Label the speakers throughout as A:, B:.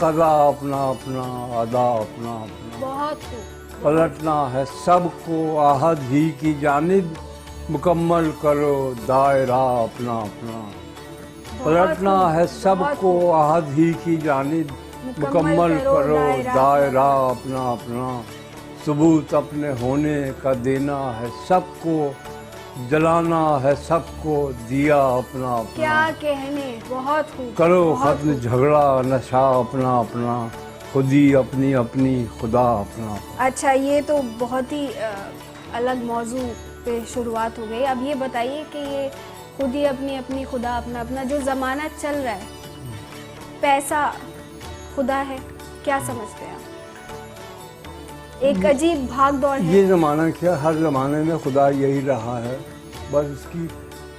A: قضا اپنا اپنا، ادا اپنا اپنا،
B: بہت خوب،
A: پلٹنا ہے سب کو عہد ہی کی جانب، مکمل کرو دائرہ اپنا اپنا، پلٹنا ہے سب کو عہد ہی کی جانب، مکمل کرو دائرہ اپنا اپنا، ثبوت اپنے ہونے کا دینا ہے سب کو، جلانا ہے سب کو دیا اپنا اپنا،
B: کیا کہنے، بہت خوب،
A: کرو ختم جھگڑا نشہ اپنا اپنا، خودی اپنی اپنی خدا اپنا اپنا۔
B: اچھا، یہ تو بہت ہی الگ موضوع پہ شروعات ہو گئی۔ اب یہ بتائیے کہ یہ خودی اپنی اپنی خدا اپنا اپنا جو زمانہ چل رہا ہے، پیسہ خدا ہے، کیا سمجھتے ہیں آپ؟ ایک عجیب بھاگ دوڑ ہے۔
A: یہ زمانہ کیا، ہر زمانے میں خدا یہی رہا ہے، بس اس کی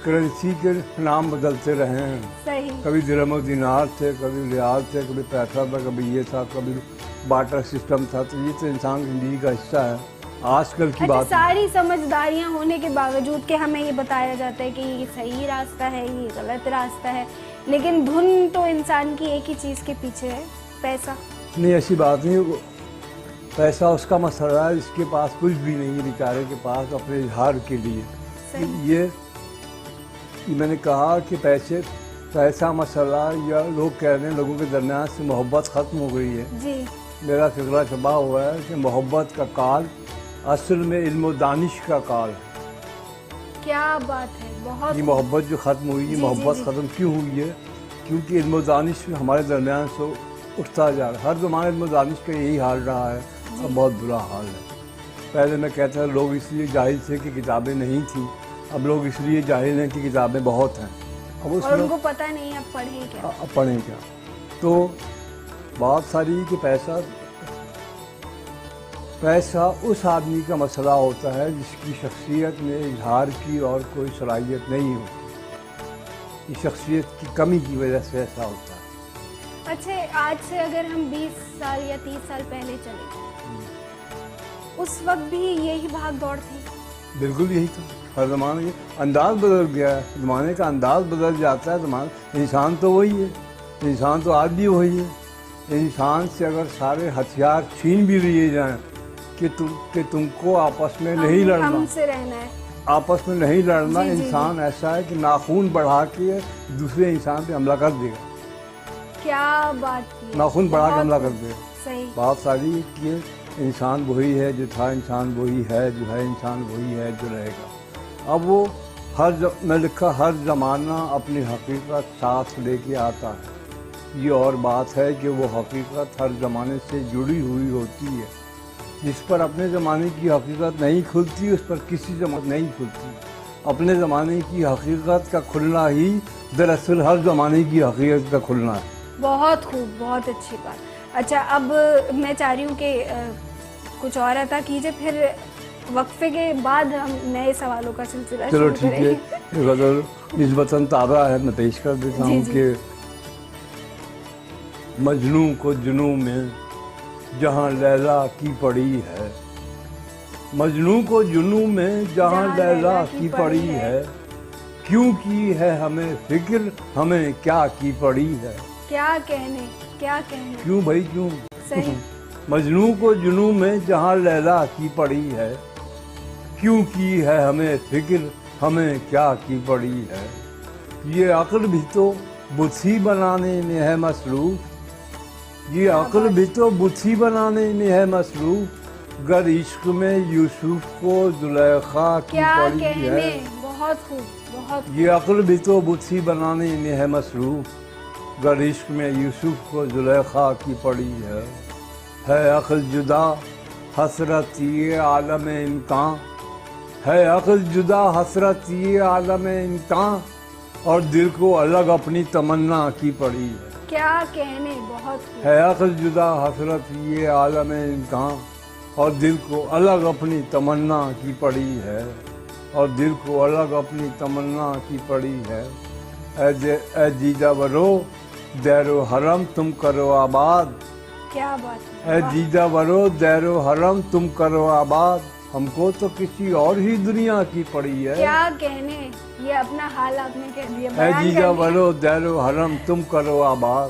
A: کرنسی کے نام بدلتے رہے ہیں۔
B: صحیح،
A: کبھی درہم و دینار تھے، کبھی ریال تھے، کبھی پیسہ تھا، کبھی یہ تھا، کبھی بارٹر سسٹم تھا، تو یہ تو انسان کی زندگی کا حصہ ہے۔ آج کل کی
B: اچھا،
A: بات
B: ساری سمجھداریاں ہونے کے باوجود کہ ہمیں یہ بتایا جاتا ہے کہ یہ صحیح راستہ ہے، یہ غلط راستہ ہے، لیکن دھن تو انسان کی ایک ہی چیز کے پیچھے ہے، پیسہ۔
A: نہیں، ایسی بات نہیں، پیسہ اس کا مسئلہ ہے جس کے پاس کچھ بھی نہیں ہے، بیچارے کے پاس اپنے اظہار کے لیے۔ یہ میں نے کہا کہ پیسہ مسئلہ، یا لوگ کہہ رہے ہیں لوگوں کے درمیان سے محبت ختم ہو گئی ہے۔
B: جی،
A: میرا فکرہ شبہ ہوا ہے کہ محبت کا کال اصل میں علم و دانش کا کال ہے۔
B: کیا بات ہے، بہت
A: یہ محبت جو ختم ہوئی، یہ محبت ختم کیوں ہوئی ہے؟ کیونکہ علم و دانش ہمارے درمیان سے اٹھتا جا رہا ہے۔ ہر زمانے علم و دانش کا یہی حال رہا ہے، اب بہت برا حال ہے۔ پہلے میں کہتا تھا لوگ اس لیے جاہل تھے کہ کتابیں نہیں تھیں، اب لوگ اس لیے جاہل ہیں کہ کتابیں بہت ہیں، اب اس
B: اور
A: میں
B: ان کو پتہ نہیں اب پڑھیں کیا۔
A: اب پڑھیں کیا۔ تو بات ساری کہ پیسہ اس آدمی کا مسئلہ ہوتا ہے جس کی شخصیت میں اظہار کی اور کوئی صلاحیت نہیں ہوتی، اس شخصیت کی کمی کی وجہ سے ایسا ہوتا ہے۔
B: اچھا، آج سے اگر ہم 20 سال یا 30 سال پہلے چلے جائیں، اس وقت بھی یہی بھاگ دوڑ تھی؟
A: بالکل یہی تھا، ہر زمانے یہ انداز بدل گیا ہے، زمانے کا انداز بدل جاتا ہے، زمانہ انسان تو وہی ہے، انسان تو آج بھی وہی ہے۔ انسان سے اگر سارے ہتھیار چھین بھی لیے جائیں کہ تم کو آپس میں نہیں لڑنا،
B: ہم سے رہنا ہے،
A: آپس میں نہیں لڑنا، انسان ایسا ہے کہ ناخون بڑھا کے دوسرے انسان پہ حملہ کر دے گا،
B: کیا بات کی،
A: ناخون بڑھا کے حملہ کر دے گا۔
B: صحیح،
A: بات ساری کہ انسان وہی ہے جو تھا، انسان وہی ہے جو ہے، انسان وہی ہے جو رہے گا۔ اب وہ میں لکھا ہر زمانہ اپنی حقیقت ساتھ لے کے آتا ہے، یہ اور بات ہے کہ وہ حقیقت ہر زمانے سے جڑی ہوئی ہوتی ہے، جس پر اپنے زمانے کی حقیقت نہیں کھلتی اس پر کسی زمانے نہیں کھلتی۔ اپنے زمانے کی حقیقت کا کھلنا ہی دراصل ہر زمانے کی حقیقت کا کھلنا ہے۔
B: بہت خوب، بہت اچھی بات۔ اچھا، اب میں چاہ رہی ہوں کہ کچھ اور عطا کیجیے، پھر وقفے کے بعد ہم نئے سوالوں کا سلسلہ
A: چلو
B: شروع
A: ٹھیک ہے، یہ غزل نسبتاً تازہ ہے، میں پیش کر دیتا ہوں کہ مجنوں کو جنوں میں جہاں لیلا کی پڑی ہے، مجنوں کو جنوں میں جہاں لیلا کی پڑی ہے، کیوں کی ہے ہمیں فکر، ہمیں کیا کی پڑی ہے۔
B: کیا کہنے، کیا کہنے،
A: کیوں بھائی کیوں؟
B: صحیح،
A: مجنوں کو جنوں میں جہاں لیلا کی پڑی ہے، کیوں کی ہے ہمیں فکر، ہمیں کیا کی پڑی ہے۔ یہ عقل بھی تو بتھی بنانے میں ہے مصروف، یہ عقل بھی تو بتھی بنانے میں ہے مصروف، گر عشق میں یوسف کو زلیخا کی
B: کیا
A: پڑی
B: کہنے،
A: ہے۔
B: بہت خوب، بہت خوب۔
A: یہ عقل بھی تو بتھی بنانے میں ہے مصروف، گر عشق میں یوسف کو زلیخا کی پڑی ہے عقل جدا حسرت یہ عالم امکان، ہے عقل جدا حسرت یہ عالم امکان، اور دل کو الگ اپنی تمنا کی پڑی ہے۔
B: کیا کہنے، بہت خوب۔
A: ہے عقل جدا حسرت یہ عالم امکان، اور دل کو الگ اپنی تمنا کی پڑی ہے، اور دل کو الگ اپنی تمنا کی پڑی ہے۔ اے دیدہ برو دیر و حرم تم کرو آباد،
B: کیا بات ہے،
A: اے دیدہ برو دیر و حرم تم کرو آباد، ہم کو تو کسی اور ہی دنیا کی پڑی ہے۔
B: کیا کہنے، یہ اپنا حال آپ نے کہہ دیا،
A: اے
B: بیان کر
A: دیدہ
B: دیا۔
A: برو دیر و حرم تم کرو آباد،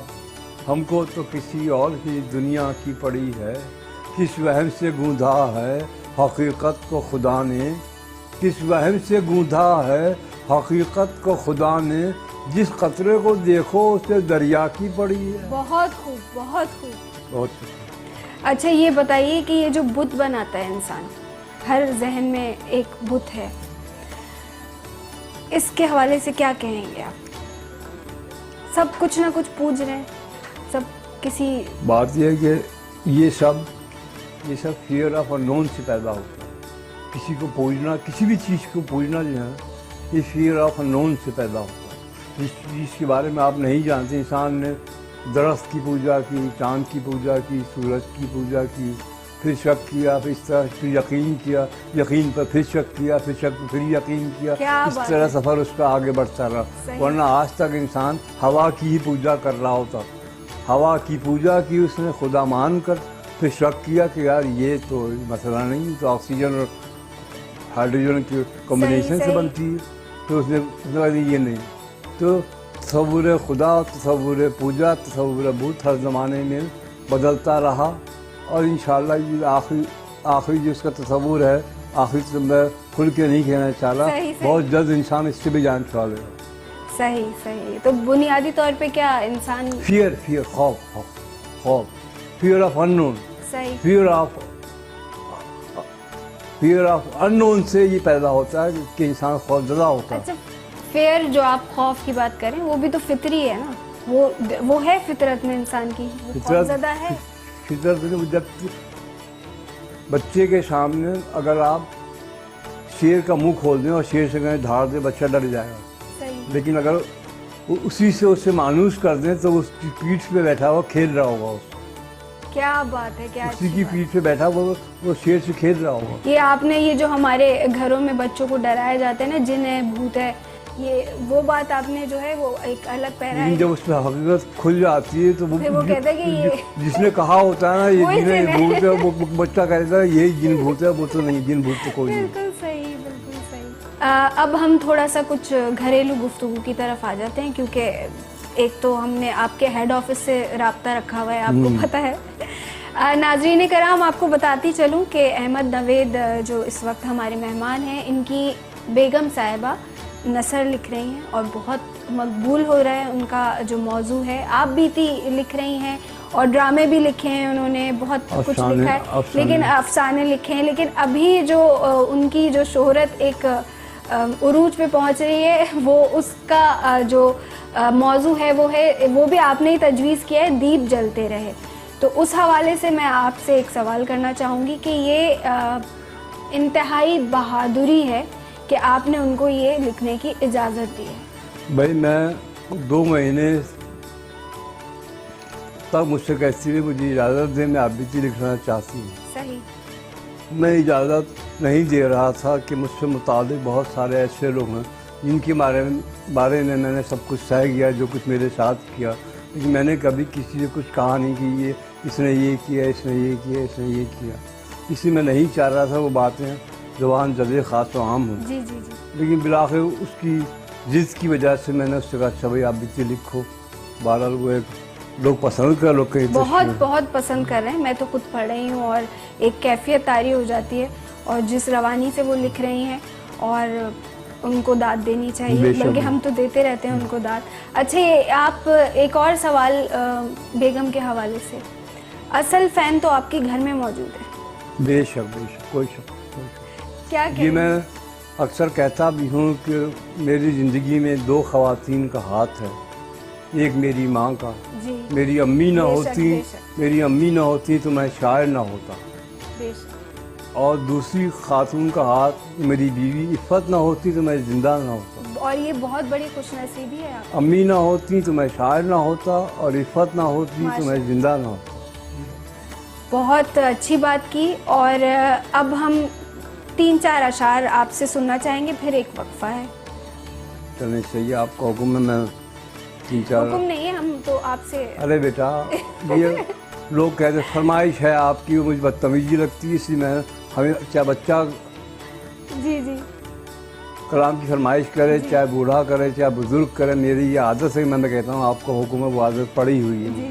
A: ہم کو تو کسی اور کی دنیا کی پڑی ہے، کس وہم سے گوندھا ہے حقیقت کو خدا نے، کس وہم سے گوندھا ہے حقیقت کو خدا نے، جس قطرے کو دیکھو اسے دریا کی پڑی ہے۔
B: بہت خوب، بہت خوب،
A: بہت شکریہ۔
B: اچھا یہ بتائیے کہ یہ جو بت بناتا ہے انسان، ہر ذہن میں ایک بت ہے، اس کے حوالے سے کیا کہیں گے آپ؟ سب کچھ نہ کچھ پوج رہے ہیں، سب کسی
A: بات یہ ہے کہ یہ سب فیئر آف انون سے پیدا ہوتا ہے۔ کسی کو پوجنا، کسی بھی چیز کو پوجنا جو ہے یہ فیئر آف انون سے پیدا ہوتا ہے۔ جس چیز کے بارے میں آپ نہیں جانتے، انسان نے درخت کی پوجا کی، چاند کی پوجا کی، سورج کی پوجا کی، پھر شک کیا، پھر اس طرح پھر یقین کیا، یقین پر پھر شک کیا، پھر شک پر پھر یقین کیا، اس طرح سفر اس کا آگے بڑھتا رہا۔ ورنہ آج تک انسان ہوا کی ہی پوجا کر رہا ہوتا، ہوا کی پوجا کی اس نے خدا مان کر، پھر شک کیا کہ یار یہ تو مسئلہ نہیں، تو آکسیجن اور ہائیڈروجن کی کمبینیشن سے بنتی ہے، تو اس نے کہا یہ نہیں۔ تو تصور خدا، تصور پوجا، تصور بت ہر زمانے میں بدلتا رہا، اور انشاءاللہ یہ آخری جو اس کا تصور ہے، آخری تو میں کھل کے نہیں کہنا چاہ رہا، بہت جلد انسان اس سے بھی جان چھوڑا لے گا۔
B: صحیح۔ تو بنیادی طور پہ کیا انسان
A: فیئر، خوف، فیئر آف انون، فیئر آف انون سے یہ پیدا ہوتا ہے کہ انسان خوف زدہ ہوتا ہے۔
B: اچھا، فیئر جو آپ خوف کی بات کریں وہ بھی تو فطری ہے نا، وہ ہے فطرت میں انسان کی، خوف زدہ ہے۔
A: فطرت میں جب بچے کے سامنے اگر آپ شیر کا منہ کھول دیں اور شیر سے کہیں دھاڑ دیں، بچہ ڈر جائے گا، لیکن اگر اسی سے اسے مانوس کر دیں تو اس کی پیٹھ پہ بیٹھا ہوا کھیل رہا ہوگا،
B: کیا بات ہے، کیا
A: اسی کی پیٹھ پہ بیٹھا وہ شیر سے کھیل رہا ہوگا۔
B: یہ آپ نے یہ جو ہمارے گھروں میں بچوں کو ڈرایا جاتے ہیں نا، جن ہے، بھوت ہے، یہ وہ بات آپ نے جو ہے وہ ایک الگ پیرا ہے۔
A: جب اس پہ حقیقت کھل جاتی ہے تو
B: وہ کہتا ہے کہ یہ
A: جس نے کہا ہوتا ہے نا یہ جن بھوت ہے، وہ بچہ کہتا ہے یہی جن بھوت ہے، وہ تو نہیں، جن بھوت تو کوئی نہیں۔
B: بالکل صحیح، بالکل صحیح۔ اب ہم تھوڑا سا کچھ گھریلو گفتگو کی طرف آ جاتے ہیں، کیونکہ ایک تو ہم نے آپ کے ہیڈ آفس سے رابطہ رکھا ہوا ہے، آپ کو پتہ ہے۔ ناظرین کرام، آپ کو بتاتی چلوں کہ احمد نوید جو اس وقت ہمارے مہمان ہیں، ان کی بیگم صاحبہ نثر لکھ رہی ہیں اور بہت مقبول ہو رہا ہے ان کا جو موضوع ہے۔ آپ بیتی لکھ رہی ہیں اور ڈرامے بھی لکھے ہیں انہوں نے، بہت کچھ لکھا ہے، لیکن افسانے لکھے ہیں، لیکن ابھی جو ان کی جو شہرت ایک عروج پہ پہنچ رہی ہے، وہ اس کا جو موضوع ہے وہ بھی آپ نے ہی تجویز کیا ہے، دیپ جلتے رہے۔ تو اس حوالے سے میں آپ سے ایک سوال کرنا چاہوں گی کہ یہ انتہائی بہادری ہے کہ آپ نے ان کو یہ لکھنے کی اجازت دی ہے۔
A: بھائی میں 2 مہینے تک مجھ سے کہتی ہے مجھے اجازت دیں، میں آبیتی لکھنا چاہتی ہوں۔
B: صحیح۔
A: میں اجازت نہیں دے رہا تھا کہ مجھ سے متعلق بہت سارے ایسے لوگ ہیں جن کے بارے میں نے سب کچھ سہ گیا، جو کچھ میرے ساتھ کیا، لیکن میں نے کبھی کسی سے کچھ کہا نہیں کہ یہ اس نے یہ کیا، اس نے یہ کیا، اس نے یہ کیا، اس لیے میں نہیں چاہ رہا تھا وہ باتیں زبان زدِ خاص و عام ہوں۔
B: جی۔
A: لیکن بالآخر اس کی ضد کی وجہ سے میں نے اس سے کہا اچھا بھائی آپ بیتی لکھو۔ بہرحال وہ ایک لوگ پسند کر، لوگ کہیں
B: بہت پسند کر رہے ہیں، میں تو خود پڑھ رہی ہوں اور ایک کیفیت طاری ہو جاتی ہے، اور جس روانی سے وہ لکھ رہی ہیں اور ان کو داد دینی چاہیے، بلکہ ہم تو دیتے رہتے ہیں ان کو داد۔ اچھا آپ ایک اور سوال بیگم کے حوالے سے، اصل فین تو آپ کے گھر میں موجود ہے؟
A: بے شک، کوئی شک۔
B: کیا
A: یہ میں اکثر کہتا بھی ہوں کہ میری زندگی میں 2 خواتین کا ہاتھ ہے، ایک میری ماں کا، میری امی نہ ہوتی تو میں شاعر نہ ہوتا، اور دوسری خاتون کا ہاتھ میری بیوی عفت نہ ہوتی تو میں زندہ نہ ہوتا،
B: اور یہ بہت بڑی خوش نصیبی ہے آپ۔
A: امی نہ ہوتی تو میں شاعر نہ ہوتا، اور عفت نہ ہوتی تو میں زندہ نہ ہوتا۔
B: بہت اچھی بات کی، اور اب ہم 3-4 اشعار آپ سے سننا چاہیں گے، پھر ایک وقفہ ہے۔
A: چلیں صحیح، آپ کا حکم ہے، میں 3-4
B: حکم نہیں ہے، ہم تو آپ سے۔
A: ارے بیٹا، یہ لوگ کہتے ہیں فرمائش ہے آپ کی، وہ مجھے بدتمیزی لگتی ہے، اس لیے میں ہمیں چاہے بچہ
B: جی
A: کلام کی فرمائش کرے، چاہے بوڑھا کرے، چاہے بزرگ کرے، میری یہ عادت ہے، میں کہتا ہوں آپ کا حکم ہے، وہ عادت پڑی ہوئی ہے۔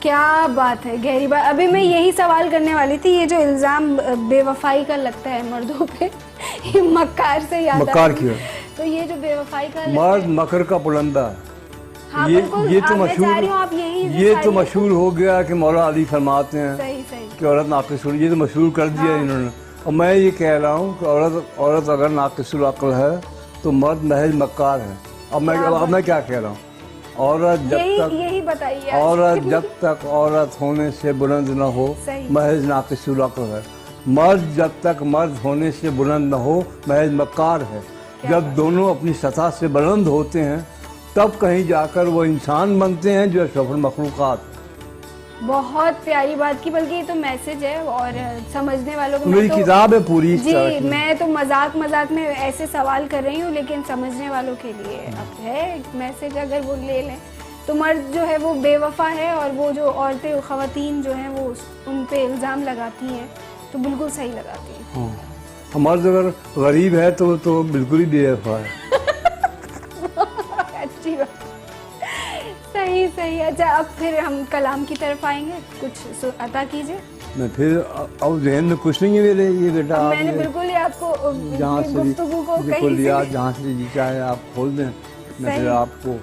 B: کیا بات ہے، گہری بات. ابھی میں یہی سوال کرنے والی تھی، یہ جو الزام بے وفائی کا لگتا ہے مردوں پہ، یہ مکار سے یاد آیا.
A: مکار کیوں؟
B: تو یہ جو بے وفائی کا
A: مرد مکر کا پلندہ ہے.
B: ہاں
A: یہ تو
B: میں
A: مشہور،
B: چاہ رہی ہوں آپ یہی
A: یہ تو مشہور ہو گیا کہ مولا علی فرماتے ہیں
B: صحیح
A: کہ عورت ناقص ہوئی. یہ تو مشہور کر دیا انہوں نے. اور میں یہ کہہ رہا ہوں کہ عورت اگر ناقص العقل ہے تو مرد محض مکار ہے. اب میں کیا کہہ رہا ہوں،
B: یہی بتائیے،
A: عورت جب تک عورت ہونے سے بلند نہ ہو محض ناقص العقل ہے. مرد جب تک مرد ہونے سے بلند نہ ہو محض مکار ہے. جب دونوں اپنی سطح سے بلند ہوتے ہیں تب کہیں جا کر وہ انسان بنتے ہیں جو اشرف المخلوقات.
B: بہت پیاری بات کی، بلکہ یہ تو میسج ہے اور سمجھنے والوں کو.
A: میری کتاب ہے پوری.
B: جی میں تو مذاق میں ایسے سوال کر رہی ہوں، لیکن سمجھنے والوں کے لیے اب ہے میسج، اگر وہ لے لیں تو. مرد جو ہے وہ بے وفا ہے، اور وہ جو عورتیں خواتین جو ہیں وہ ان پہ الزام لگاتی ہیں تو بالکل صحیح لگاتی ہیں.
A: مرد اگر غریب ہے تو بالکل ہی بے وفا ہے.
B: اچھی بات، صحیح. اچھا اب پھر ہم کلام کی طرف آئیں گے، کچھ عطا کیجیے.
A: میں پھر اب ذہن میں کچھ نہیں ہے میرے. یہ بیٹا
B: میں نے بالکل ہی آپ کو گفتگو کو
A: کلیات جہاں سے جی چاہے آپ کھول دیں، میں پھر آپ کو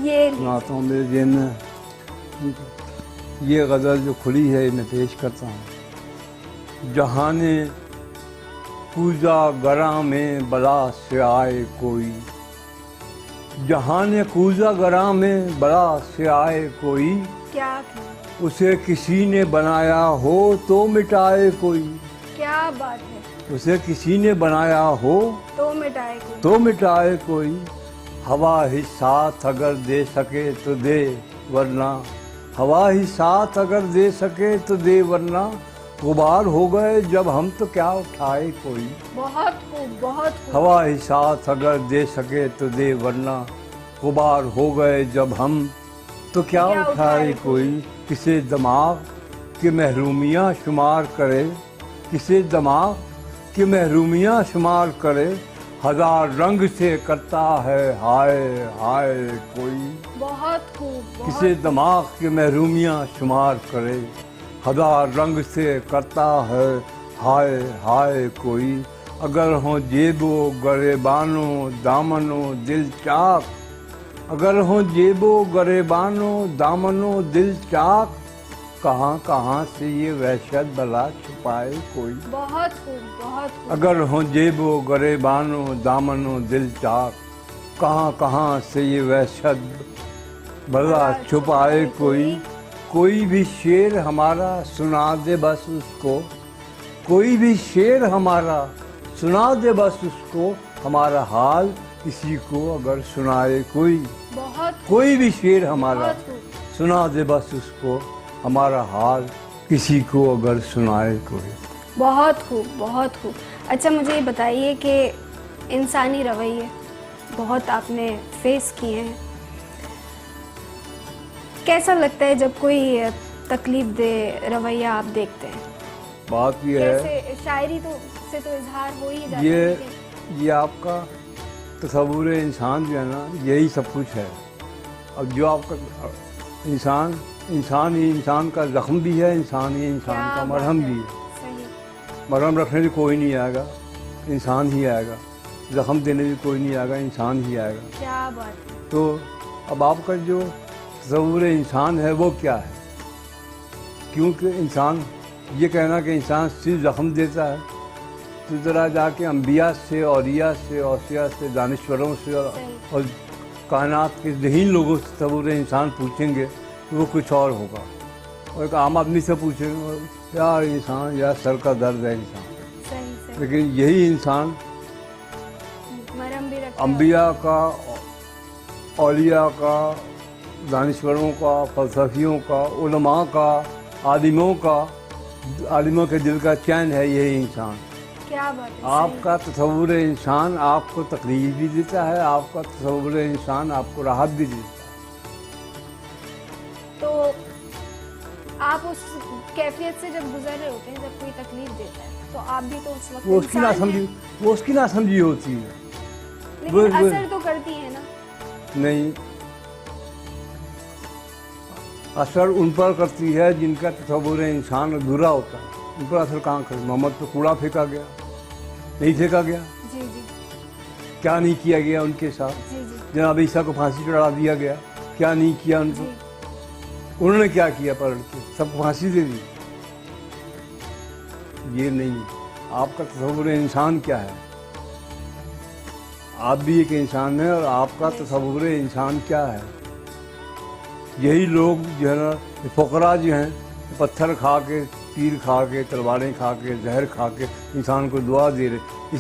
B: یہ
A: سناتا ہوں. میرے ذہن میں یہ غزل جو کھلی ہے میں پیش کرتا ہوں. جہانے کوزہ گراں میں بلا سے آئے کوئی، جہانے کوزہ گراں میں بلا سے آئے کوئی،
B: کیا
A: اسے کسی نے بنایا ہو تو مٹائے کوئی.
B: کیا بات ہے،
A: اسے کسی نے بنایا ہو تو مٹائے کوئی. ہوا ہی ساتھ اگر دے سکے تو دے ورنہ، ہوا ہی ساتھ اگر دے سکے تو دے ورنہ، غبار ہو گئے جب ہم تو کیا اٹھائے کوئی.
B: بہت خوب.
A: ہوا ہی ساتھ اگر دے سکے تو دے ورنہ، غبار ہو گئے جب ہم تو کیا اٹھائے کوئی. کسے دماغ کے محرومیاں شمار کرے، کسے دماغ کے محرومیاں شمار کرے، ہزار رنگ سے کرتا ہے ہائے ہائے کوئی.
B: بہت خوب.
A: کسے دماغ کے محرومیاں شمار کرے، ہزار رنگ سے کرتا ہے ہائے ہائے کوئی. اگر ہوں جیب و گریبانوں دامنوں دل چاک، اگر ہوں جیب و گریبانوں دامنوں دل چاک، کہاں کہاں سے یہ وحشت بلا چھپائے کوئی.
B: بہت خوب.
A: اگر ہوں جیب و گریبانوں دامنوں دل چاک، کہاں کہاں سے یہ وحشت بلا چھپائے کوئی. کوئی بھی شعر ہمارا سنا دے بس اس کو، کوئی بھی شعر ہمارا سنا دے بس اس کو، ہمارا حال کسی کو اگر سنائے کوئی. کوئی بھی شعر ہمارا سنا دے بس اس کو، ہمارا حال کسی کو اگر سنائے کوئی.
B: بہت خوب. اچھا مجھے یہ بتائیے کہ انسانی رویے بہت آپ نے فیس کیے ہیں، کیسا لگتا ہے جب کوئی تکلیف دہ رویہ آپ دیکھتے ہیں؟
A: بات یہ ہے،
B: شاعری سے تو اظہار ہو ہی جاتا ہے.
A: یہ آپ کا تصور انسان جو ہے نا، یہی سب کچھ ہے. اب جو آپ کا انسان ہی انسان کا زخم بھی ہے، انسان ہی انسان کا مرہم بھی ہے. مرہم رکھنے بھی کوئی نہیں آئے گا، انسان ہی آئے گا. زخم دینے بھی کوئی نہیں آئے گا، انسان ہی آئے گا.
B: کیا بات ہے.
A: تو اب آپ کا جو تصور انسان ہے وہ کیا ہے؟ کیونکہ انسان یہ کہنا کہ انسان صرف زخم دیتا ہے، تو ذرا جا کے انبیاء سے، اولیاء سے، اوصیاء سے، دانشوروں سے اور کائنات کے ذہین لوگوں سے تصور انسان پوچھیں گے تو وہ کچھ اور ہوگا. اور ایک عام آدمی سے پوچھیں گے یار انسان یا سر کا درد ہے انسان. لیکن یہی انسان انبیاء کا، اولیاء کا، دانشوروں کا، فلسفیوں کا، علماء کا، عالموں کے دل کا چین ہے یہی انسان.
B: کیا بات ہے.
A: آپ کا تصور انسان آپ کو تکلیف بھی دیتا ہے، آپ کا تصور انسان آپ کو راحت بھی دیتا ہے.
B: تو آپ اس کیفیت سے جب گزر رہے ہوتے ہیں، جب کوئی تکلیف دیتا ہے تو آپ بھی تو اس وقت
A: وہ اس کی ناسمجھی ہوتی ہے.
B: لیکن اثر تو کرتی ہے نا.
A: نہیں، اثر ان پر کرتی ہے جن کا تصور انسان ادھورا ہوتا ہے. ان پر اثر کہاں کرے؟ محمد پہ کوڑا پھینکا گیا, نہیں پھینکا گیا؟
B: جی جی
A: کیا نہیں کیا گیا ان کے ساتھ؟
B: جی جی
A: جناب عیسیٰ کو پھانسی چڑھا دیا گیا, کیا نہیں کیا ان کو؟
B: جی
A: انہوں نے کیا کیا پلٹ کے؟ سب کو پھانسی دے دی. یہ نہیں, آپ کا تصور انسان کیا ہے؟ آپ بھی ایک انسان ہیں, اور آپ کا تصور انسان کیا ہے؟ یہی لوگ جو ہے نا فقراء جو ہیں, پتھر کھا کے, تیر کھا کے, تلواریں کھا کے, زہر کھا کے انسان کو دعا دے رہے.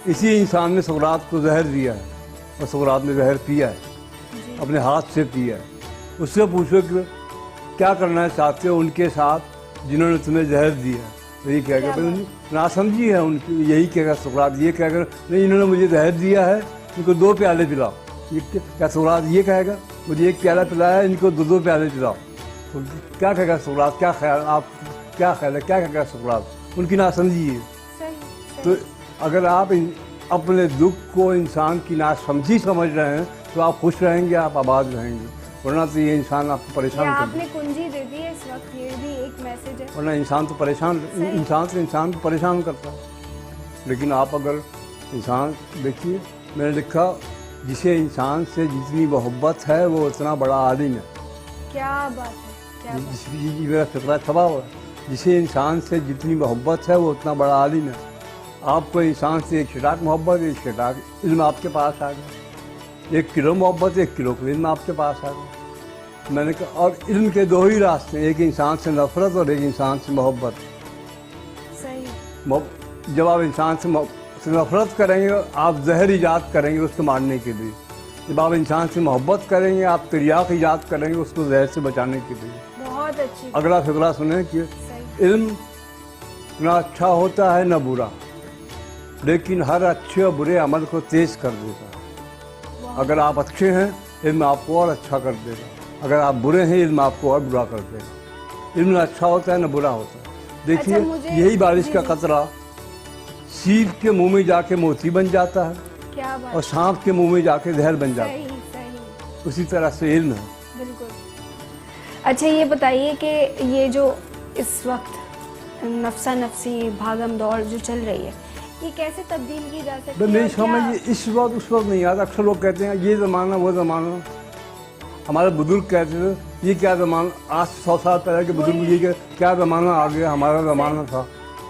A: اسی انسان نے سقراط کو زہر دیا ہے, اور سقراط نے زہر پیا ہے, اپنے ہاتھ سے پیا ہے. اس سے پوچھو کہ کیا کرنا چاہتے ہو ان کے ساتھ جنہوں نے تمہیں زہر دیا. تو یہ کہہ گا ناسمجھی ہے ان کی. یہی کہے گا سقراط, یہ کہہ کر نہیں انہوں نے مجھے زہر دیا ہے, ان کو 2 پیالے پلاؤ. کیا سقراط یہ کہے گا مجھے 1 پیالہ پلایا, ان کو 2 پیالے پلاؤ؟ تو کیا کہے گا سقراط؟ کیا خیال آپ کیا خیال ہے, کیا کہے گا سقراط؟ ان کی ناسمجھی ہے. تو اگر آپ اپنے دکھ کو انسان کی ناسمجھی سمجھ رہے ہیں تو آپ خوش رہیں گے, آپ آباد رہیں گے. ورنہ تو یہ انسان آپ کو پریشان کرتا ہے.
B: آپ نے کنجی دے دی ہے اس وقت, یہ بھی ایک میسج ہے.
A: ورنہ انسان تو انسان کو پریشان کرتا ہے. لیکن آپ اگر انسان دیکھیے, میں نے لکھا جسے انسان سے جتنی محبت ہے وہ اتنا بڑا عالم ہے.
B: کیا بات ہے, کیا بات ہے.
A: میرا فقرہ چھپا ہوا ہے, جسے انسان سے جتنی محبت ہے وہ اتنا بڑا عالم ہے. آپ کو انسان سے 1 چھٹاک محبت, 1 چھٹاک علم آپ کے پاس آ گیا. 1 کلو محبت, 1 کلو علم آپ کے پاس آ گیا. میں نے کہا, اور علم کے 2 ہی راستے ہیں, ایک انسان سے نفرت اور ایک انسان سے محبت.
B: صحیح.
A: جب آپ انسان سے نفرت کریں گے آپ زہر ایجاد کریں گے اس کو مارنے کے لیے. جب آپ انسان سے محبت کریں گے آپ تریاق ایجاد کریں گے اس کو زہر سے بچانے کے لیے.
B: بہت اچھی.
A: اگلا فقرہ سنیں کہ علم نہ اچھا ہوتا ہے نہ برا, لیکن ہر اچھے اور برے عمل کو تیز کر دیتا ہے. اگر آپ اچھے ہیں علم آپ کو اور اچھا کر دے گا, اگر آپ برے ہیں علم آپ کو اور برا کر دے گا. علم نہ اچھا ہوتا ہے نہ برا ہوتا ہے. دیکھیے یہی بارش کا قطرہ سیپ کے منہ میں جا کے موتی بن جاتا ہے اور سانپ کے منہ میں جا کے زہر بن جاتا ہے. اسی طرح سے علم ہے.
B: بالکل. اچھا یہ بتائیے کہ یہ جو اس وقت نفسا نفسی بھاگم دوڑ جو چل رہی ہے یہ کیسے تبدیل کی جا سکتی ہے؟
A: میری سمجھ یہ اس وقت نہیں آتا. اکثر لوگ کہتے ہیں یہ زمانہ وہ زمانہ, ہمارے بزرگ کہتے تھے یہ کیا زمانہ, آج 100 سال پہلے کے بزرگ یہ کہ کیا زمانہ آ گیا, ہمارا زمانہ تھا.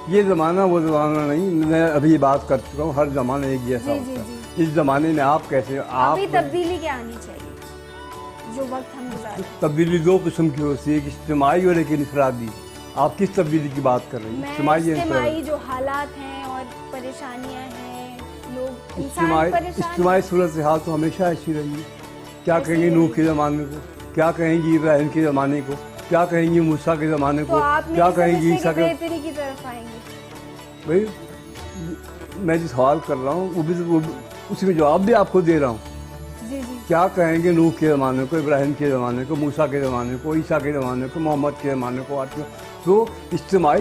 A: یہ زمانہ وہ زمانہ نہیں, میں ابھی یہ بات کر چکا ہوں, ہر زمانہ ایک جیسا ہوتا ہے. اس زمانے میں آپ کیسے آپ
B: تبدیلی کیا آنی چاہیے جو وقت ہم گزار رہے ہیں؟
A: تبدیلی 2 قسم کی ہوتی ہے, ایک اجتماعی اور ایک انفرادی. آپ کس تبدیلی کی بات کر رہی ہیں؟
B: اجتماعی جو حالات ہیں اور پریشانیاں ہیں, لوگ
A: اجتماعی صورتحال تو ہمیشہ ایسی رہی ہے. کیا کہیں گے نوح کے زمانے کو, کیا کہیں گی ابراہیم کے زمانے کو, کیا کہیں گی موسیٰ کے زمانے کو, کیا کہیں گی عیسیٰ کے.
B: کی طرف آئیں گے
A: بھائی میں جو سوال کر رہا ہوں وہ بھی اسی میں جواب بھی آپ کو دے رہا ہوں.
B: جی جی.
A: کیا کہیں گے نوح کے زمانے کو, ابراہیم کے زمانے کو, موسیٰ کے زمانے کو, عیسیٰ کے زمانے کو, محمد کے زمانے کو. تو اجتماع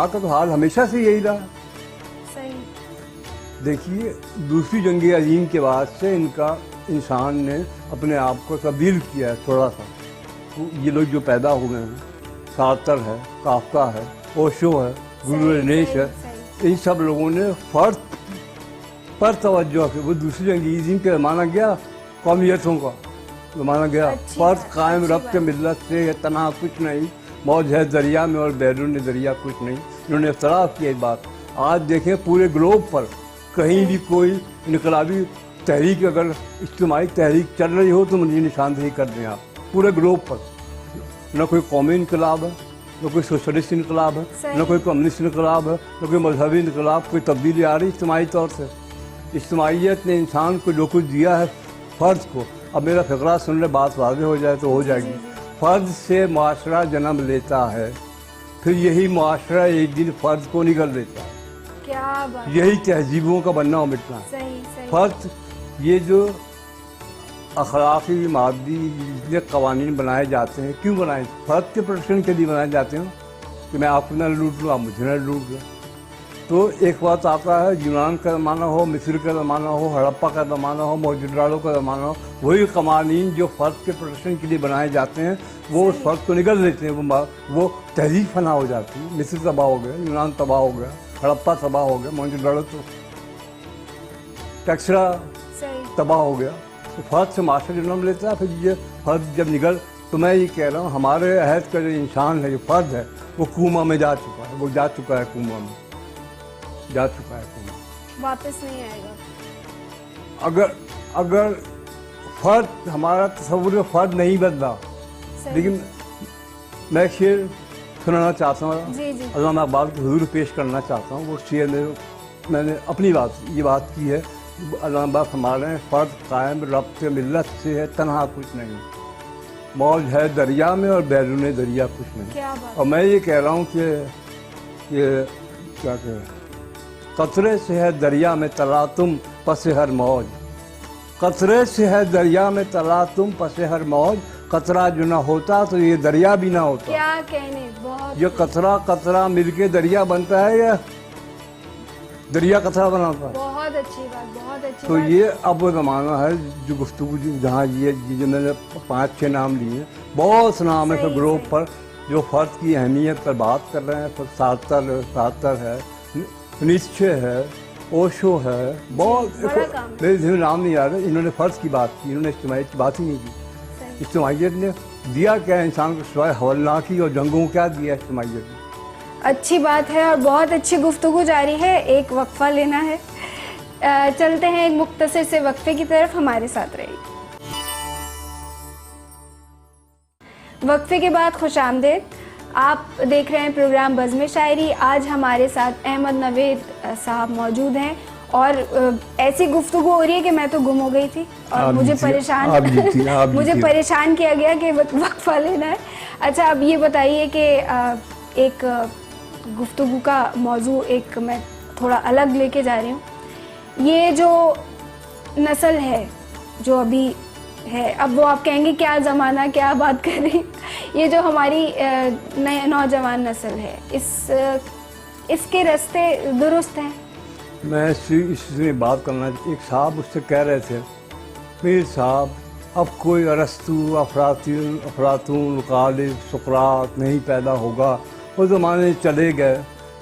A: کا تو حال ہمیشہ سے یہی رہا.
B: صحیح.
A: دیکھیے دوسری جنگ عظیم کے بعد سے انسان نے اپنے آپ کو تبدیل کیا ہے تھوڑا سا. یہ لوگ جو پیدا ہوئے ہیں, سارتر ہے, کافکا ہے, اوشو ہے, گلورینیش ہے, ان سب لوگوں نے فرد پر توجہ کی. وہ دوسری جنگ عظیم کے زمانہ گیا, قومیتوں کا زمانہ گیا, فرد قائم رب کے ملت سے تنہا کچھ نہیں, موج ہے دریا میں اور بیرون دریا کچھ نہیں. انہوں نے اختلاف کیا اس بات. آج دیکھیں پورے گلوب پر کہیں بھی کوئی انقلابی تحریک, اگر اجتماعی تحریک چل رہی ہو تو مجھے نشاندہی کر دیں آپ. پورے گلوب پر نہ کوئی قومی انقلاب ہے, نہ کوئی سوشلسٹ انقلاب ہے, نہ کوئی کمیونسٹ انقلاب ہے, نہ کوئی مذہبی انقلاب. کوئی تبدیلی آ رہی اجتماعی طور سے. اجتماعیت نے انسان کو جو کچھ دیا ہے فرد کو. اب میرا فقرہ سن لے, بات واضح ہو جائے تو ہو جائے گی. فرد سے معاشرہ جنم لیتا ہے, پھر یہی معاشرہ ایک دن فرد کو نگل دیتا ہے.
B: کیا بات.
A: یہی تہذیبوں کا بننا اور مٹنا ہے. فرد یہ جو اخلاقی مادی جتنے قوانین بنائے جاتے ہیں, کیوں بنائے؟ فرد کے پروٹیکشن کے لیے بنائے جاتے ہیں کہ میں آپ کو نہ لوٹ لوں, آپ مجھے نہ لوٹ لوں. تو ایک وقت آتا ہے یونان کا زمانہ ہو، مصر کا زمانہ ہو، ہڑپا کا زمانہ ہو، موہنجو-داڑو کا زمانہ ہو، وہی قوانین جو فرد کے پروٹیکشن کے لیے بنائے جاتے ہیں وہ اس فرد کو نگل لیتے ہیں، وہ تہذیب فنا ہو جاتی ہے۔ مصر تباہ ہو گیا، یونان تباہ ہو گیا، ہڑپا تباہ ہو گیا، موہنجو-داڑو تو ٹیکسلا تباہ ہو گیا۔ تو فرد سے معاشرہ جنم لیتا ہے، پھر یہ فرد جب نگل، تو میں یہ کہہ رہا ہوں ہمارے عہد کا جو انسان ہے، جو فرد ہے، وہ کوما میں جا چکا ہے، وہ جا چکا ہے کوما میں، جا چکا ہے کوما،
B: واپس نہیں آئے گا۔
A: اگر فرد، ہمارا تصور فرد نہیں بدلا، لیکن میں ایک شعر سنانا چاہتا ہوں، علامہ اقبال کے حضور پیش کرنا چاہتا ہوں۔ وہ شعر میں نے اپنی یہ بات کی ہے، علامہ اقبال فرما رہے ہیں، فرد قائم ربط ملت سے ہے، تنہا کچھ نہیں، موج ہے دریا میں اور بیرون دریا کچھ نہیں۔ اور میں یہ کہہ رہا ہوں کہ یہ کیا کہہ رہے ہیں، قطرے سے ہے دریا میں تلاطم پس ہر موج، قطرے سے ہے دریا میں تلاطم پس ہر موج، قطرہ جو نہ ہوتا تو یہ دریا بھی نہ ہوتا۔
B: کیا کہنے، بہت
A: یہ قطرہ مل کے دریا بنتا ہے یا دریا قطرہ بناتا ہے؟
B: بہت اچھی بات، بہت اچھی
A: تو
B: بات۔
A: یہ اب وہ زمانہ ہے جو گفتگو جہاں یہ جو میں نے 5-6 نام لیے ہیں، بہت نام ہے گروپ پر جو فرد کی اہمیت پر بات کر رہے ہیں۔ سارتر ہے، نیچے ہے، اوشو ہے، بہت میرے ذہن میں نام نہیں آ رہے۔ انہوں نے فرض کی بات کی، انہوں نے اجتماعیت کی بات ہی نہیں کی۔ اجتماعیت نے دیا کیا انسان کو سوائے ہولناکی اور جنگوں، کیا دیا اجتماعیت نے؟
B: اچھی بات ہے اور بہت اچھی گفتگو جاری ہے۔ ایک وقفہ لینا ہے، چلتے ہیں ایک مختصر سے وقفے کی طرف، ہمارے ساتھ رہیے۔ وقفے کے بعد خوش آمدید، آپ دیکھ رہے ہیں پروگرام بزم شاعری۔ آج ہمارے ساتھ احمد نوید صاحب موجود ہیں اور ایسی گفتگو ہو رہی ہے کہ میں تو گم ہو گئی تھی اور مجھے پریشان کیا گیا کہ وقفہ لینا ہے۔ اچھا، اب یہ بتائیے کہ ایک گفتگو کا موضوع ایک میں تھوڑا الگ لے کے جا رہی ہوں۔ یہ جو نسل ہے جو ابھی ہے، اب وہ آپ کہیں گے کیا زمانہ، کیا بات کر رہی، یہ جو ہماری نئے نوجوان نسل ہے، اس کے راستے درست ہیں؟
A: میں اس میں بات کرنا، ایک صاحب اس سے کہہ رہے تھے، میر صاحب اب کوئی ارسطو، افلاطون، غالب، سقراط نہیں پیدا ہوگا، وہ زمانے چلے گئے۔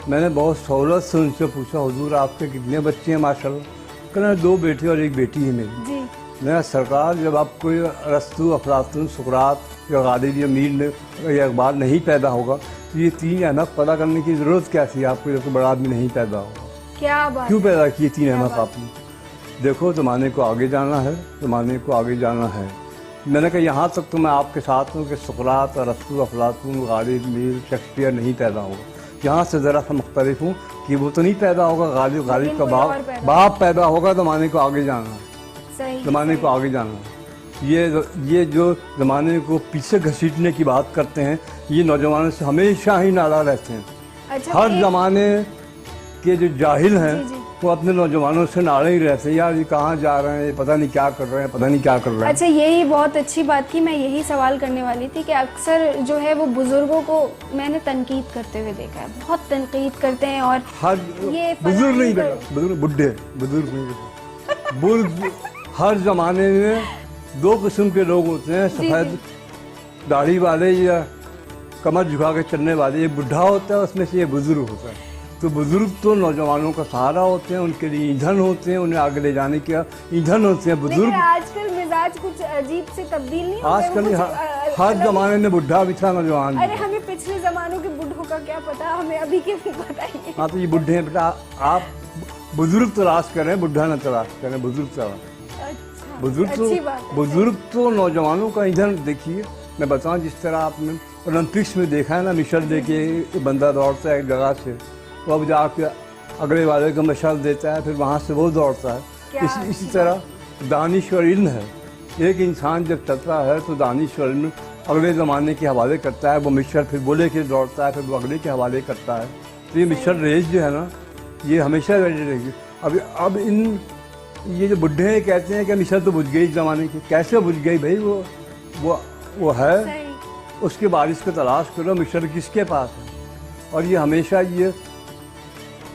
A: میں نے بہت سہولت سے ان سے پوچھا، حضور آپ کے کتنے بچے ہیں؟ ماشاءاللہ کہنا 2 بیٹے اور 1 بیٹی ہے میری۔ میں سرکار جب آپ کوئی ارسطو، افلاطون، سقراط یا غالب یا میر یا اقبال نہیں پیدا ہوگا تو یہ 3 احمق پیدا کرنے کی ضرورت کیا تھی آپ کو جب بڑا آدمی نہیں پیدا ہوگا؟
B: کیا بات،
A: کیوں پیدا کیے 3 احمق آپ نے؟ دیکھو زمانے کو آگے جانا ہے، زمانے کو آگے جانا ہے۔ میں نے کہا یہاں تک تو میں آپ کے ساتھ ہوں کہ سقراط، ارسطو، افلاطون، غالب، میر، شیکسپیئر نہیں پیدا ہوگا۔ یہاں سے ذرا سا مختلف ہوں کہ وہ تو نہیں پیدا ہوگا، غالب کا باپ پیدا ہوگا۔ زمانے کو آگے جانا ہے، زمانے کو آگے جانا ہے۔ یہ جو زمانے کو پیچھے گھسیٹنے کی بات کرتے ہیں، یہ نوجوانوں سے ہمیشہ ہی ناراض رہتے ہیں۔ ہر زمانے کے جو جاہل ہیں وہ اپنے نوجوانوں سے ناراض ہی رہتے ہیں، یار یہ کہاں جا رہے ہیں، پتہ نہیں کیا کر رہے ہیں، پتہ نہیں کیا کر رہے ہیں۔
B: اچھا، یہی بہت اچھی بات کی، میں یہی سوال کرنے والی تھی کہ اکثر جو ہے وہ بزرگوں کو میں نے تنقید کرتے ہوئے دیکھا ہے، بہت تنقید کرتے ہیں، اور
A: ہر بزرگ نہیں بیٹا، بزرگ بزرگ نہیں بیٹا، ہر زمانے میں 2 قسم کے لوگ ہوتے ہیں، سفید داڑھی والے یا کمر جھکا کے چلنے والے۔ یہ بڈھا ہوتا ہے، اس میں سے یہ بزرگ ہوتا ہے۔ تو بزرگ تو نوجوانوں کا سہارا ہوتے ہیں، ان کے لیے ایندھن ہوتے ہیں، انہیں آگے لے جانے کا ایندھن ہوتے ہیں بزرگ۔
B: آج کل مزاج کچھ عجیب سے تبدیل نہیں ہوتے؟
A: آج کل ہر زمانے میں بڈھا بھی تھا، نوجوان بھی۔
B: ارے ہمیں پچھلے زمانوں کے بڈھوں کا کیا پتا، ہمیں ابھی کے بھی بتائیے۔
A: ہاں تو یہ بڈھے ہیں بیٹا، آپ بزرگ تلاش کریں، بڈھا نہ تلاش کریں، بزرگ تلاش۔ بزرگ تو نوجوانوں کا ایندھن۔ دیکھیے میں بتاؤں، جس طرح آپ نے اولمپکس میں دیکھا ہے نا، مشعل دے کے بندہ دوڑتا ہے ایک جگہ سے، تو اب جا کے اگلے والے کو مشعل دیتا ہے، پھر وہاں سے وہ دوڑتا ہے۔ اسی طرح دانش اور علم ہے، ایک انسان جب چلتا ہے تو دانش اور علم اگلے زمانے کے حوالے کرتا ہے، وہ مشعل پھر وہ لے کے دوڑتا ہے، پھر وہ اگلے کے حوالے کرتا ہے۔ تو یہ مشعل ریس جو ہے نا، یہ ہمیشہ رہے گی۔ اب یہ جو بڈھے ہیں کہتے ہیں کہ مشعل تو بجھ گئی اس زمانے کی۔ کیسے بجھ گئی بھائی؟ وہ ہے، اس کے وارث کو تلاش کرو، مشعل کس کے پاس ہے؟ اور یہ ہمیشہ یہ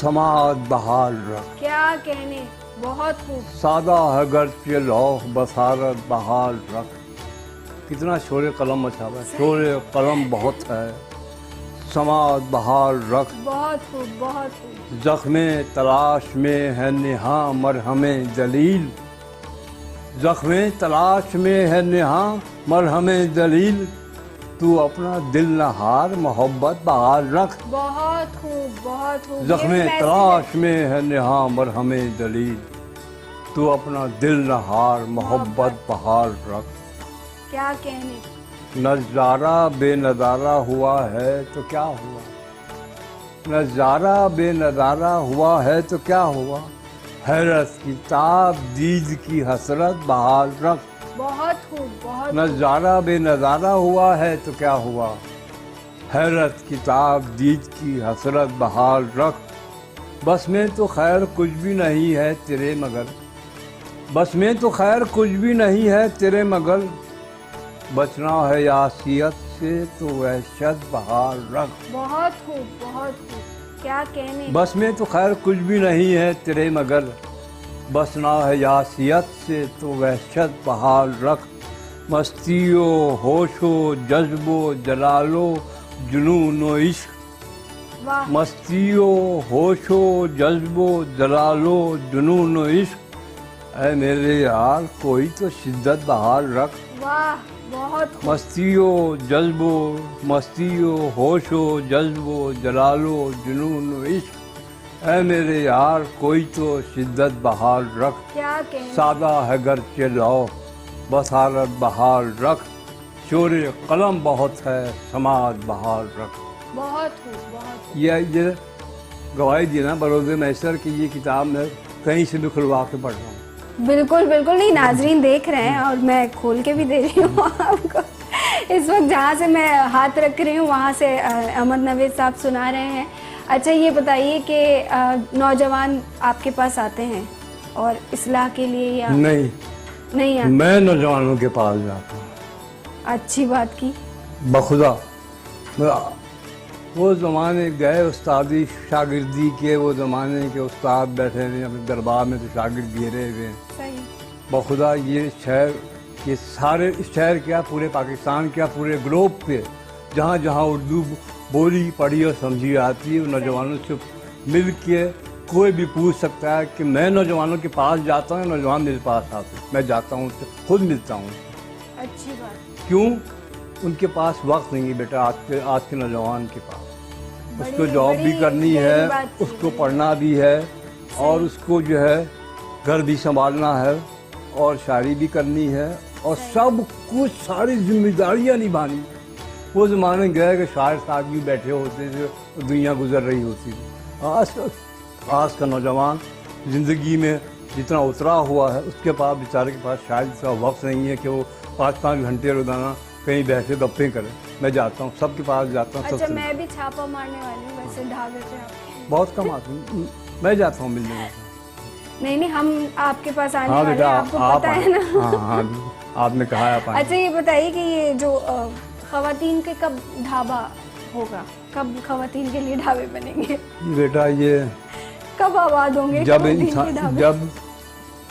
A: سماعت بحال رکھ.
B: کیا کہنے، بہت خوب.
A: سادہ ہے گرچہ لوح بصارت بحال رکھ. کتنا شور قلم مچا ہوا ہے، شور قلم بہت ہے. سماعت بحال رکھ.
B: بہت خوب، بہت خوب.
A: زخم تلاش میں ہے نہاں مرہم دلیل. زخم تلاش میں ہے نہاں مرہم دلیل. تو اپنا دل نہار محبت بحال رکھ.
B: بہت خوب، بہت خوب.
A: زخم تلاش میں ہے نہاں مرہم دلیل. تو اپنا دل نہار محبت بحال رکھ.
B: کیا کہنے.
A: نظارہ بے نظارہ ہوا ہے تو کیا ہوا. نظارہ بے نظارہ ہوا ہے تو کیا ہوا. حیرت کی تاب دید کی حسرت بحال رکھ.
B: بہت خوب، بہت.
A: نظارہ بے نظارہ ہوا ہے تو کیا ہوا. حیرت کی تاب دید کی حسرت بحال رکھ. بس میں تو خیر کچھ بھی نہیں ہے تیرے مگر. بس میں تو خیر کچھ بھی نہیں ہے تیرے مگر. بچنا ہے یاسیت سے تو وحشت بحال رکھ.
B: بہت خوب، بہت خوب. کیا کہنے.
A: بس میں تو خیر کچھ بھی نہیں ہے تیرے مگر. بسنا ہے یاسیت سے تو وحشت بحال رکھ. مستی و ہوش و جذب و جلال و جنون و عشق.
B: واہ.
A: مستی و ہوش و جذب و جلال و جنون و عشق. اے میرے یار کوئی تو شدت بحال رکھ.
B: واہ، بہت خوب.
A: مستی و جذب و مستی و ہوش و جذب و جلال و جنون و عشق. اے میرے یار کوئی تو شدت بحال رکھ.
B: کیا کہنے.
A: سادہ ہے گرچہ لوح بصارت بحال رکھ. شور قلم بہت ہے سماعت بحال رکھ.
B: بہت خوب، بہت خوب.
A: یہ گواہی دی نا بروز میسر کہ یہ کتاب میں کہیں سے بھی کھلوا کے پڑھ رہا ہوں.
B: بالکل بالکل. نہیں، ناظرین دیکھ رہے ہیں اور میں کھول کے بھی دے رہی ہوں آپ کو. اس وقت جہاں سے میں ہاتھ رکھ رہی ہوں وہاں سے احمد نوید صاحب سنا رہے ہیں. اچھا یہ بتائیے کہ نوجوان آپ کے پاس آتے ہیں اور اصلاح کے لیے یا نہیں آتے؟
A: میں نوجوانوں کے پاس جاتا ہوں.
B: اچھی بات کی.
A: بخدا وہ زمانے گئے استادی شاگردی کے، وہ زمانے کے استاد بیٹھے ہیں اپنے دربار میں تو شاگرد گھیرے ہوئے ہیں.
B: صحیح.
A: بخدا یہ شہر کے سارے شہر کیا پورے پاکستان کیا پورے گلوب پہ جہاں جہاں اردو بولی پڑھی اور سمجھی آتی ہے، نوجوانوں سے مل کے کوئی بھی پوچھ سکتا ہے کہ میں نوجوانوں کے پاس جاتا ہوں، نوجوان میرے پاس آتے ہیں، میں جاتا ہوں خود ملتا ہوں.
B: اچھی بات.
A: کیوں؟ ان کے پاس وقت نہیں ہے بیٹا. آج کے نوجوان کے پاس اس کو جاب بھی کرنی ہے، اس کو پڑھنا بھی ہے، اور اس کو جو ہے گھر بھی سنبھالنا ہے اور شاعری بھی کرنی ہے اور سب کچھ ساری ذمہ داریاں نبھانی. وہ زمانے گئے کہ شاعر صاحب بھی بیٹھے ہوتے تھے اور دنیا گزر رہی ہوتی تھی. آج کا نوجوان زندگی میں جتنا اترا ہوا ہے اس کے پاس بیچارے کے پاس شاید کا وقت نہیں ہے کہ وہ 5 گھنٹے روزانہ کہیں بیٹھے گپیں کریں. میں جاتا ہوں، سب کے پاس جاتا ہوں.
B: اچھا میں بھی چھاپا مارنے والی ہوں ویسے ڈھابے پہ. آپ
A: بہت کم آتی ہوں، میں جاتا ہوں ملنے میں.
B: نہیں ہم آپ کے پاس آنے والے ہیں، آپ کو پتہ ہے نا.
A: ہاں آپ نے کہا آپ آئیں.
B: اچھا یہ بتائیے کہ یہ جو خواتین کے کب ڈھابا ہوگا، کب خواتین کے لیے ڈھابے بنیں گے
A: بیٹا؟ یہ
B: کب آباد ہوں گے
A: جب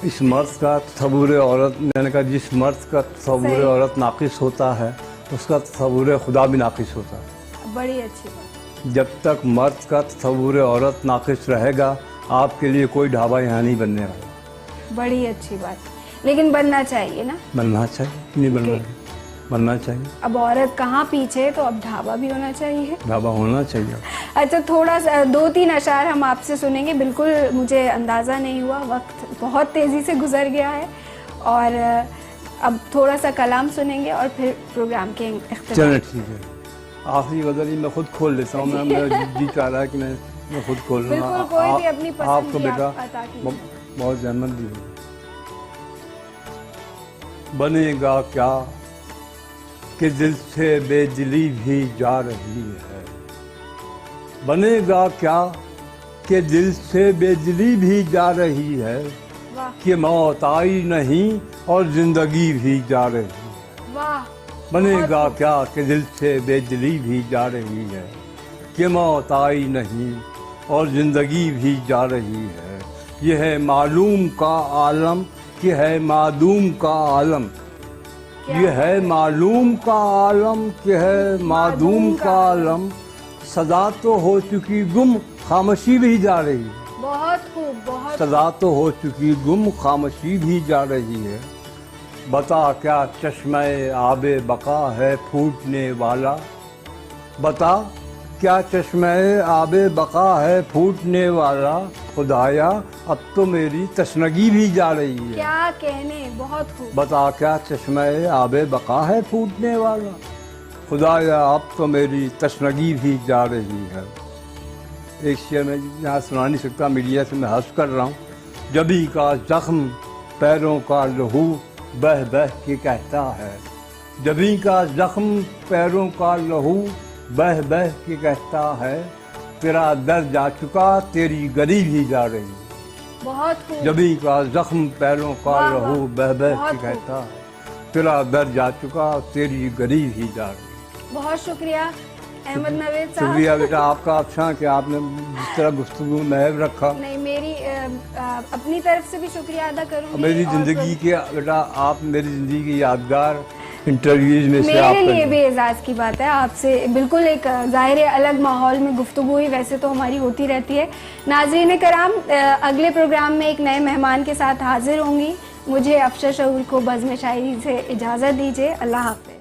A: اس مرد کا تصور عورت، میں نے کہا جس مرد کا تصور عورت ناقص ہوتا ہے اس کا تصور خدا بھی ناقص ہوتا ہے.
B: بڑی اچھی بات.
A: جب تک مرد کا تصور عورت ناقص رہے گا آپ کے لیے کوئی ڈھابا یہاں نہیں بننے والا.
B: بڑی اچھی بات. لیکن بننا چاہیے نا.
A: بننا چاہیے، نہیں بننا چاہیے.
B: اب عورت کہاں پیچھے، تو اب ڈھابا بھی ہونا چاہیے.
A: ڈھابا ہونا چاہیے.
B: اچھا تھوڑا سا 2-3 اشعار ہم آپ سے سنیں گے. بالکل مجھے اندازہ نہیں ہوا، وقت بہت تیزی سے گزر گیا ہے، اور اب تھوڑا سا کلام سنیں گے اور پھر پروگرام کے اختتام.
A: چلیں ٹھیک ہے. آخری غزل میں خود کھول لیتا ہوں. میں جی چاہ رہا ہے کہ میں خود کھول لوں.
B: بالکل کوئی بھی اپنی
A: آپ
B: پسند
A: کو
B: کی
A: بیٹا
B: عطا کیجیے.
A: بہت زحمت دی ہوگی. بنے گا کیا کہ دل سے بے دلی بھی جا رہی ہے. بنے گا کیا کہ دل سے بے دلی بھی جا رہی ہے، کہ موت آئی نہیں اور زندگی بھی جا رہی ہے.
B: واہ.
A: بنے گا کیا کہ دل سے بے دلی بھی جا رہی ہے، کہ موت آئی نہیں اور زندگی بھی جا رہی ہے. یہ ہے معلوم کا عالم کہ ہے معدوم کا عالم. یہ ہے معلوم کا عالم کہ ہے معدوم کا عالم. صدا تو ہو چکی گم خاموشی بھی جا رہی ہے.
B: بہت خوب، بہت
A: صدا تو ہو چکی گم خاموشی بھی جا رہی ہے. بتا کیا چشمہ آب بقا ہے پھوٹنے والا. بتا کیا چشمہ آب بقا ہے پھوٹنے والا. خدایا اب تو میری تشنگی بھی جا رہی ہے.
B: کیا کہنے، بہت خوب.
A: بتا کیا چشمہ آب بقا ہے پھوٹنے والا. خدایا اب تو میری تشنگی بھی جا رہی ہے. ایک شعر میں یہاں سنا نہیں سکتا، میڈیا سے میں حذف کر رہا ہوں. جبھی کا زخم پیروں کا لہو بہ بہ کے کہتا ہے. جبھی کا زخم پیروں کا لہو بہ بہ کے کہتا ہے. تیرا در جا چکا تیری گری بھی جا رہی.
B: بہت خوب.
A: جبھی کا زخم پیروں کا لہو بہ بہ کے کہتا ہے. تیرا در جا چکا تیری گری بھی جا رہی.
B: بہت شکریہ احمد نوید صاحب.
A: شکریہ بیٹا آپ کا افشاں کہ آپ نے جس طرح گفتگو محب رکھا.
B: نہیں، میری اپنی طرف سے بھی شکریہ ادا کروں گی.
A: میری زندگی کے بیٹا آپ میری زندگی کی یادگار انٹرویوز میں سے آپ
B: میرے لیے بھی اعزاز کی بات ہے. آپ سے بالکل ایک ظاہر الگ ماحول میں گفتگو ہوئی، ویسے تو ہماری ہوتی رہتی ہے. ناظرین کرام، اگلے پروگرام میں ایک نئے مہمان کے ساتھ حاضر ہوں گی. مجھے افشاں شعور کو بزم شاعری سے اجازت دیجیے. اللہ حافظ.